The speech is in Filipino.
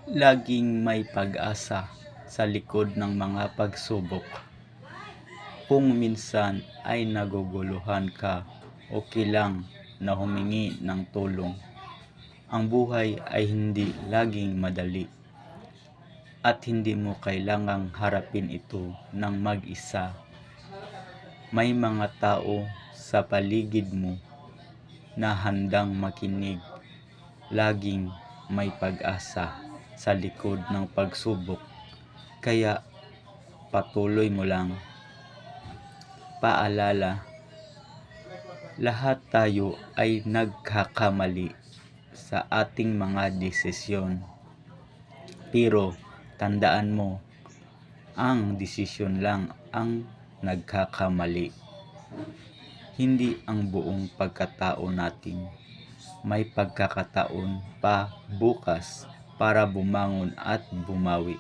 Laging may pag-asa sa likod ng mga pagsubok. Kung minsan ay naguguluhan ka, okay lang na humingi ng tulong. Ang buhay ay hindi laging madali at hindi mo kailangang harapin ito ng mag-isa. May mga tao sa paligid mo na handang makinig. Laging may pag-asa sa likod ng pagsubok. Kaya patuloy mo lang. Paalala, lahat tayo ay nagkakamali sa ating mga desisyon. Pero tandaan mo, ang desisyon lang ang nagkakamali. Hindi ang buong pagkatao natin. May pagkakataon pa bukas para bumangon at bumawi.